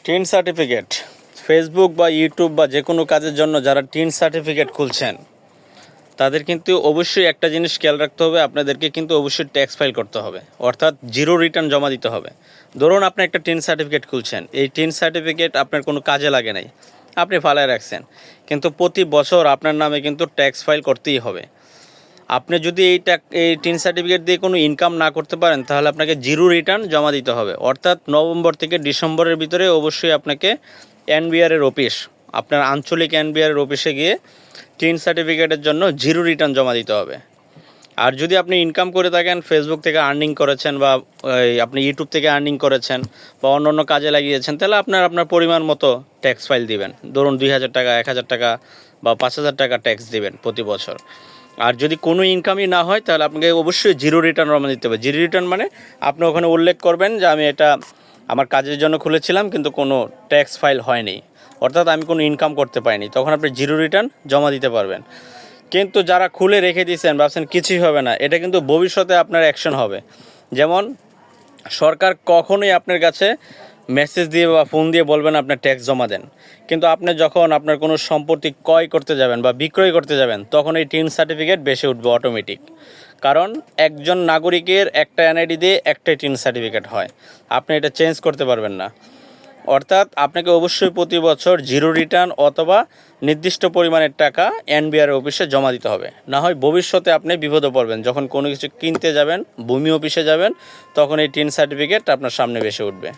Tin certificate Facebook বা YouTube বা যে কোনো কাজের জন্য যারা টিন সার্টিফিকেট খুলছেন তাদের কিন্তু অবশ্যই একটা জিনিস খেয়াল রাখতে হবে, আপনাদেরকে কিন্তু অবশ্যই ট্যাক্স ফাইল করতে হবে, অর্থাৎ জিরো রিটার্ন জমা দিতে হবে। ধরুন আপনি একটা টিন সার্টিফিকেট খুলছেন, এই টিন সার্টিফিকেট আপনার কোনো কাজে লাগে নাই, আপনি ফালায় রাখছেন, কিন্তু প্রতি বছর আপনার নামে কিন্তু ট্যাক্স ফাইল করতেই হবে। আপনি যদি এই টিন সার্টিফিকেট দিয়ে কোনো ইনকাম না করতে পারেন তাহলে আপনাকে জিরো রিটার্ন জমা দিতে হবে, অর্থাৎ নভেম্বর থেকে ডিসেম্বরের ভিতরে অবশ্যই আপনাকে এনবিআরের অফিস, আপনার আঞ্চলিক এনবিআরের অফিসে গিয়ে টিন সার্টিফিকেটের জন্য জিরো রিটার্ন জমা দিতে হবে। আর যদি আপনি ইনকাম করে থাকেন, ফেসবুক থেকে আর্নিং করেছেন বা আপনি ইউটিউব থেকে আর্নিং করেছেন বা অন্য অন্য কাজে লাগিয়েছেন, তাহলে আপনার পরিমাণ মতো ট্যাক্স ফাইল দিবেন। ধরুন 2000 টাকা, 1000 টাকা বা 5000 টাকা ট্যাক্স দিবেন প্রতি বছর। আর যদি কোনো ইনকামই না হয় তাহলে আপনাকে অবশ্যই জিরো রিটার্ন জমা দিতে হবে। জিরো রিটার্ন মানে আপনি ওখানে উল্লেখ করবেন যে আমি এটা আমার কাজের জন্য খুলেছিলাম কিন্তু কোনো ট্যাক্স ফাইল হয়নি, অর্থাৎ আমি কোনো ইনকাম করতে পারিনি, তখন আপনি জিরো রিটার্ন জমা দিতে পারবেন। কিন্তু যারা খুলে রেখে দিয়েছেন, ভাবছেন কিছুই হবে না, এটা কিন্তু ভবিষ্যতে আপনার অ্যাকশন হবে। যেমন সরকার কখনোই আপনার কাছে মেসেজ দিয়ে বা ফোন দিয়ে বলবেন আপনার ট্যাক্স জমা দেন, কিন্তু আপনি যখন আপনার কোনো সম্পত্তি ক্রয় করতে যাবেন বা বিক্রয় করতে যাবেন তখন এই টিন সার্টিফিকেট বেশি উঠবে অটোমেটিক। কারণ একজন নাগরিকের একটা এনআইডি দিয়ে একটাই টিন সার্টিফিকেট হয়, আপনি এটা চেঞ্জ করতে পারবেন না। অর্থাৎ আপনাকে অবশ্যই প্রতি বছর জিরো রিটার্ন অথবা নির্দিষ্ট পরিমাণের টাকা এনবিআর অফিসে জমা দিতে হবে, না হয় ভবিষ্যতে আপনি বিপদে পড়বেন। যখন কোনো কিছু কিনতে যাবেন, ভূমি অফিসে যাবেন, তখন এই টিন সার্টিফিকেট আপনার সামনে ভেসে উঠবে।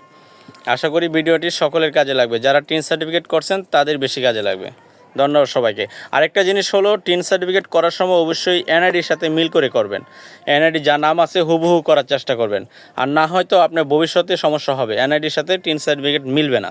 আশা করি ভিডিওটি সকলের কাজে লাগবে, যারা টিন সার্টিফিকেট করছেন তাদের বেশি কাজে লাগবে। ধন্যবাদ সবাইকে। আরেকটা জিনিস হলো, টিন সার্টিফিকেট করার সময় অবশ্যই এনআইডির সাথে মিল করে করবেন। এনআইডি যা নাম আছে হুবহু করার চেষ্টা করবেন, আর না হয়তো আপনার ভবিষ্যতে সমস্যা হবে, এনআইডির সাথে টিন সার্টিফিকেট মিলবে না।